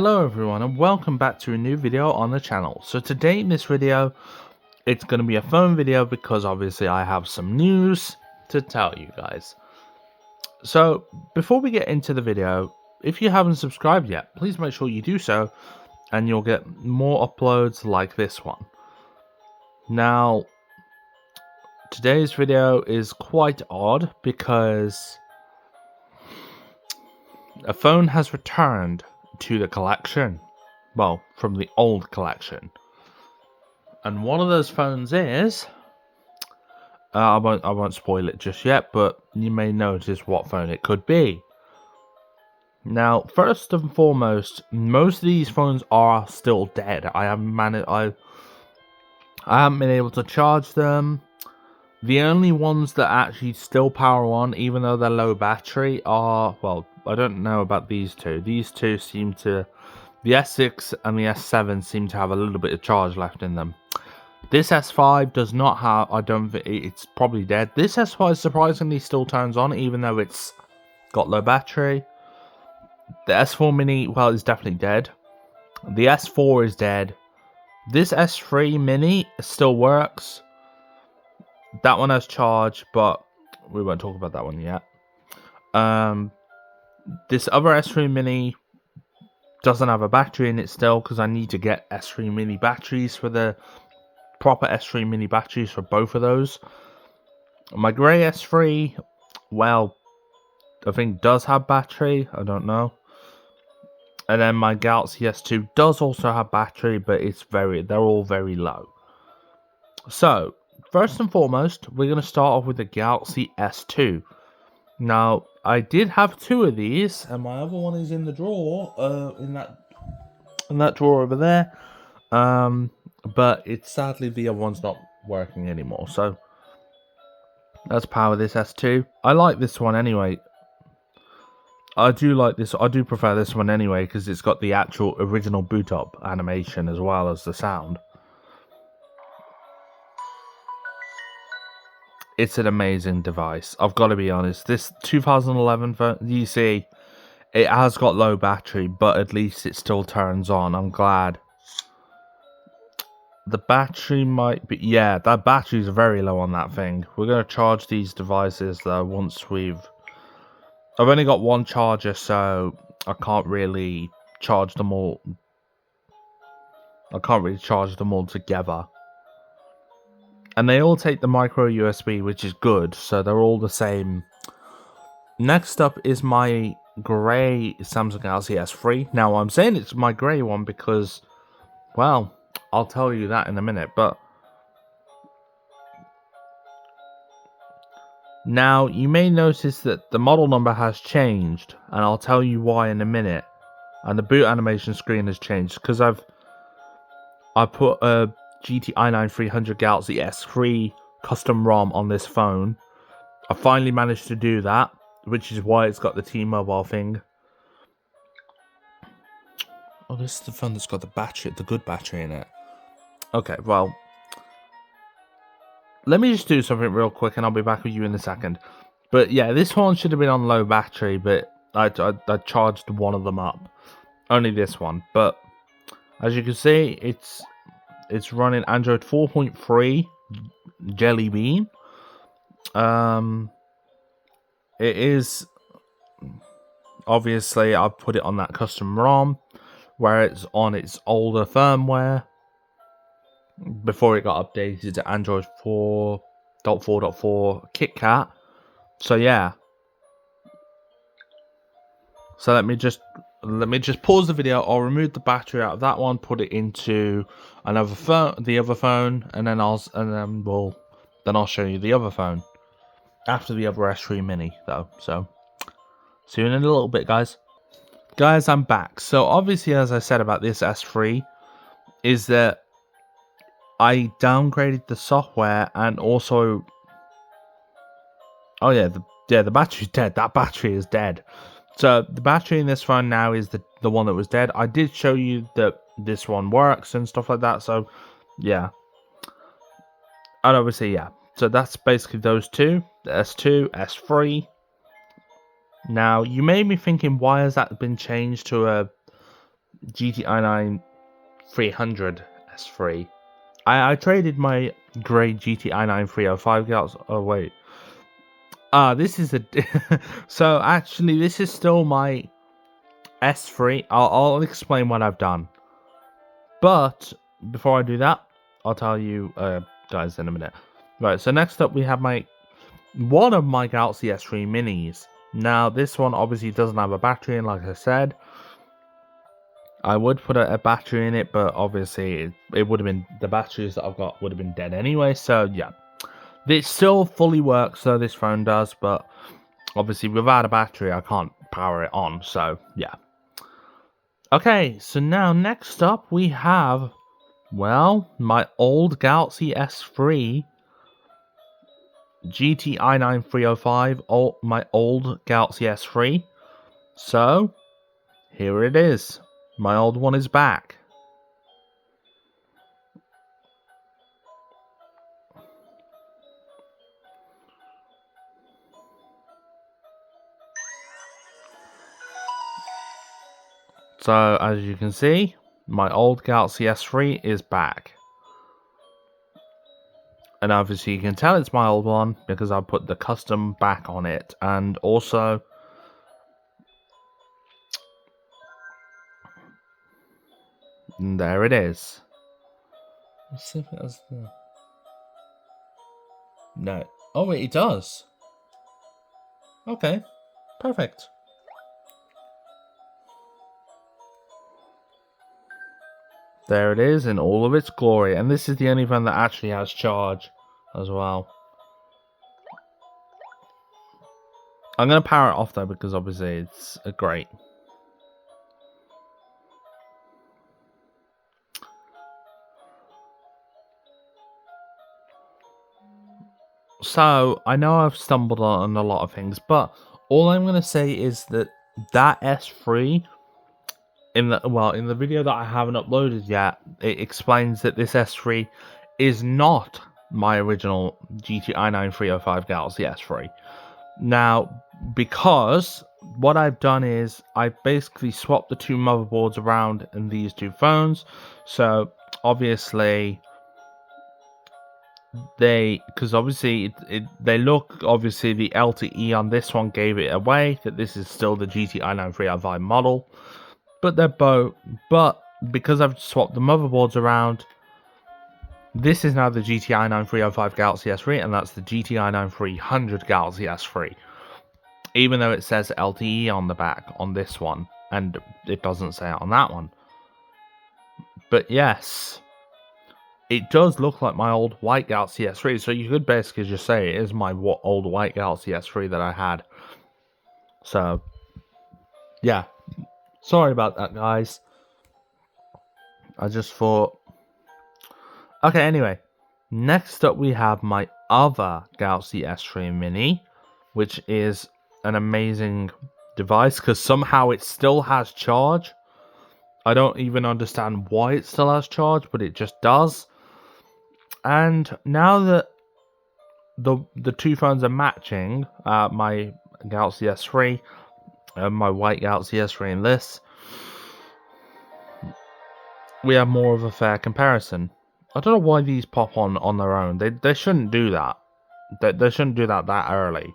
Hello everyone and welcome back to a new video on the channel. So today in this video, it's going to be a phone video because obviously I have some news to tell you guys. So before we get into the video, if you haven't subscribed yet, please make sure you do so and you'll get more uploads like this one. Now, today's video is quite odd because a phone has returned to the collection. Well, from the old collection. And one of those phones is... I won't spoil it just yet, but you may notice what phone it could be. Now, first and foremost, most of these phones are still dead. I haven't been able to charge them. The only ones that actually still power on, even though they're low battery, are... Well, I don't know about these two. These two seem to... The S6 and the S7 seem to have a little bit of charge left in them. This S5 does not have... I don't think... It's probably dead. This S5 surprisingly still turns on, even though it's got low battery. The S4 Mini, well, is definitely dead. The S4 is dead. This S3 Mini still works. That one has charge, but we won't talk about that one yet. This other S3 Mini doesn't have a battery in it still, because I need to get S3 Mini batteries for the proper S3 Mini batteries for both of those. My grey S3, well, I think does have battery. I don't know. And then my Galaxy S2 does also have battery, but they're all very low. So, first and foremost, we're going to start off with the Galaxy S2. Now, I did have two of these, and my other one is in the drawer, in that drawer over there. But it's sadly the other one's not working anymore. So let's power this S2. I like this one anyway. I do prefer this one anyway because it's got the actual original boot up animation as well as the sound. It's an amazing device. I've got to be honest. This 2011 phone, you see, it has got low battery, but at least it still turns on. I'm glad. The battery might be... Yeah, that battery's very low on that thing. We're going to charge these devices, though, once we've... I've only got one charger, so I can't really charge them all. I can't really charge them all together. And they all take the micro USB, which is good, so they're all the same. Next up is my grey Samsung Galaxy S3. Now, I'm saying it's my grey one because, well, I'll tell you that in a minute, but... Now, you may notice that the model number has changed, and I'll tell you why in a minute. And the boot animation screen has changed, because I put a GT i9 300 Galaxy S3 custom ROM on this phone. I finally managed to do that, which is why it's got the T-Mobile thing. Oh, this is the phone that's got the good battery in it. Okay, well, let me just do something real quick and I'll be back with you in a second. But yeah, this one should have been on low battery, but I charged one of them up. Only this one. But as you can see, it's running Android 4.3 Jelly Bean. It is... Obviously, I've put it on that custom ROM, where it's on its older firmware. Before it got updated to Android 4.4.4 KitKat. So yeah. So let me just pause the video. I'll remove the battery out of that one, put it into another phone, the other phone, and then I'll show you the other phone after the other S3 Mini though. So see you in a little bit, guys. Guys, I'm back. So obviously, as I said about this S3, is that I downgraded the software and also... Oh yeah, the battery's dead. That battery is dead. So the battery in this phone now is the one that was dead. I did show you that this one works and stuff like that. So yeah. And obviously, yeah. So that's basically those two. The S2, S3. Now, you may be thinking, why has that been changed to a GTI 9 300 S3. I traded my grey GTI 9 305 Galaxy. Oh wait. This is a. So actually, this is still my S3. I'll explain what I've done. But before I do that, I'll tell you guys in a minute. Right, so next up we have one of my Galaxy S3 minis. Now this one obviously doesn't have a battery in, like I said. I would put a battery in it, but obviously it would have been, the batteries that I've got would have been dead anyway, so yeah. It still fully works, so this phone does, but obviously without a battery I can't power it on, so yeah. Okay, so now next up we have, well, my old Galaxy S3 GTI 9 305, my old Galaxy S3. So, here it is. My old one is back. So, as you can see, my old Galaxy S3 is back. And obviously you can tell it's my old one because I put the custom back on it. And also, there it is. Let's see if it has the... No. Oh wait, it does. Okay, perfect. There it is in all of its glory. And this is the only phone that actually has charge as well. I'm going to power it off though because obviously it's great. So, I know I've stumbled on a lot of things, but all I'm going to say is that S3, in the video that I haven't uploaded yet, it explains that this S3 is not my original GTI 9 305 Galaxy S3. Now, because what I've done is I basically swapped the two motherboards around in these two phones. So, obviously, because obviously they look, obviously the LTE on this one gave it away that this is still the GTI 9 305 model, but they're both, but because I've swapped the motherboards around, this is now the GTI 9 305 Galaxy S3 and that's the GTI 9 300 Galaxy S3, even though it says LTE on the back on this one and it doesn't say it on that one. But yes, it does look like my old white Galaxy S3, so you could basically just say it is my old white Galaxy S3 that I had. So, yeah. Sorry about that, guys. I just thought... Okay, anyway. Next up, we have my other Galaxy S3 Mini, which is an amazing device, because somehow it still has charge. I don't even understand why it still has charge, but it just does. And now that the two phones are matching, my Galaxy S3 and my white Galaxy S3 and this, we have more of a fair comparison. I don't know why these pop on their own. They shouldn't do that. They shouldn't do that early.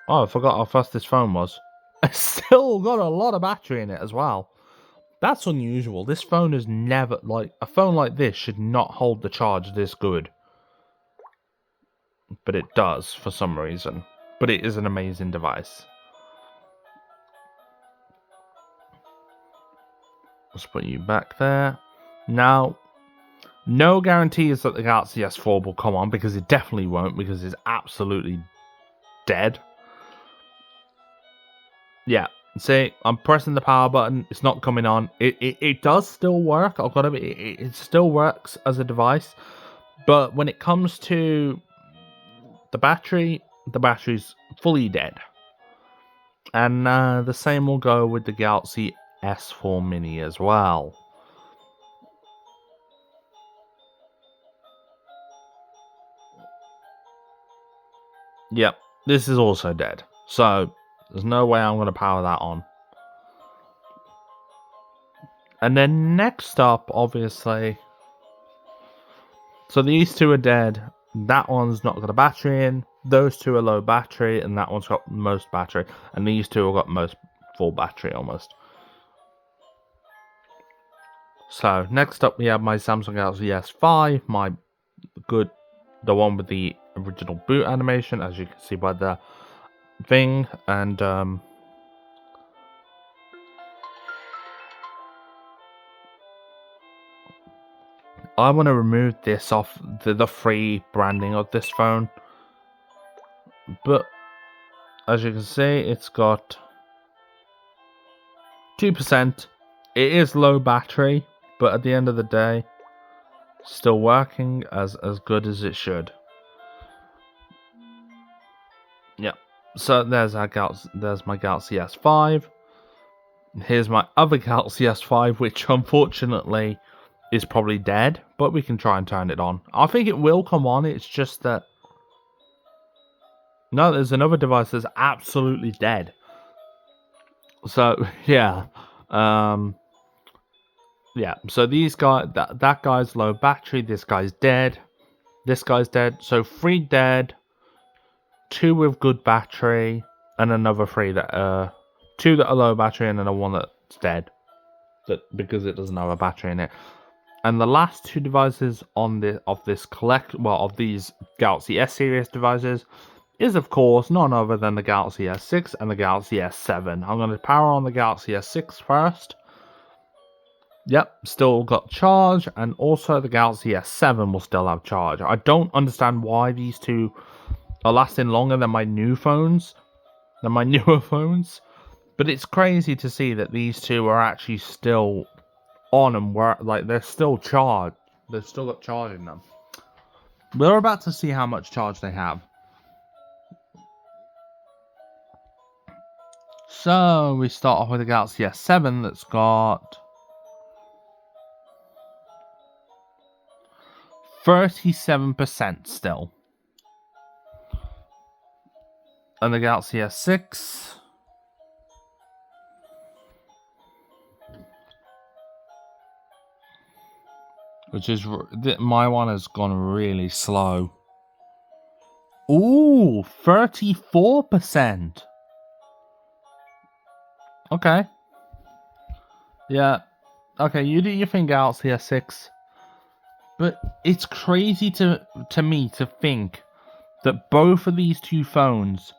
Oh, I forgot how fast this phone was. It's still got a lot of battery in it as well. That's unusual. This phone is never, like, a phone like this should not hold the charge this good. But it does for some reason. But it is an amazing device. Let's put you back there. Now, no guarantees that the Galaxy S4 will come on, because it definitely won't, because it's absolutely dead. Yeah, see, I'm pressing the power button, it's not coming on. It does still work, I've got to be, it still works as a device, but when it comes to the battery's fully dead. And the same will go with the Galaxy S4 Mini as well. Yep, this is also dead. So, there's no way I'm going to power that on. And then next up, obviously, so these two are dead. That one's not got a battery in. Those two are low battery, and that one's got most battery. And these two have got most full battery almost. So next up, we have my Samsung Galaxy S5, the one with the original boot animation, as you can see by the thing, and I want to remove this off the free branding of this phone, but as you can see, it's got 2%. It is low battery, but at the end of the day, still working as good as it should. Yeah. So there's my Galaxy S5. Here's my other Galaxy S5, which unfortunately is probably dead, but we can try and turn it on. I think it will come on. It's just that no, there's another device that's absolutely dead. So yeah. Yeah, so these guys, that guy's low battery, this guy's dead, this guy's dead. So 3 dead, 2 with good battery, and another 3 that 2 that are low battery, and then one that's dead, because it doesn't have a battery in it. And the last 2 devices of these Galaxy S series devices is of course none other than the Galaxy S6 and the Galaxy S7. I'm going to power on the Galaxy S6 first. Yep, still got charge, and also the Galaxy S7 will still have charge. I don't understand why these two are lasting longer than my newer phones, but it's crazy to see that these two are actually still on and work, like they're still charged. They've still got charge in them. We're about to see how much charge they have. So we start off with the Galaxy S7 that's got 37% still. And the Galaxy S6 which is, my one has gone really slow. Ooh, 34%. Okay. Yeah. Okay, you do your thing, Galaxy S6. But it's crazy to me to think that both of these two phones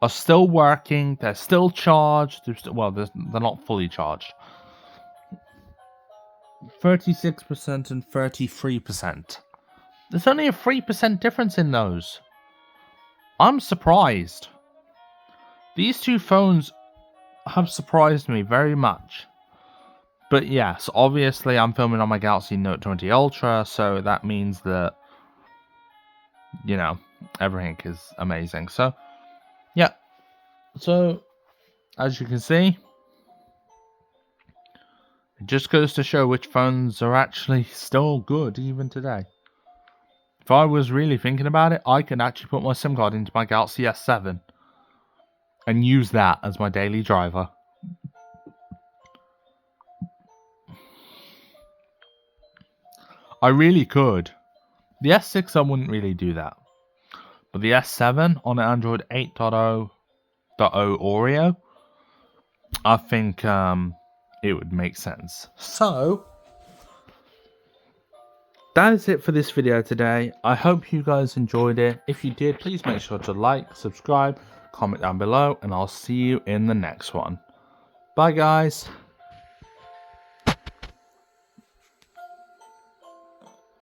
are still working. They're still charged. They're not fully charged. 36% and 33%. There's only a 3% difference in those. I'm surprised. These two phones have surprised me very much. But yes, obviously I'm filming on my Galaxy Note 20 Ultra, so that means that, you know, everything is amazing. So, yeah. So, as you can see, it just goes to show which phones are actually still good even today. If I was really thinking about it, I could actually put my SIM card into my Galaxy S7 and use that as my daily driver. I really could. The S6 I wouldn't really do that. But the S7 on Android 8.0 Oreo, I think it would make sense. So, that is it for this video today. I hope you guys enjoyed it. If you did, please make sure to like, subscribe, comment down below, and I'll see you in the next one. Bye guys.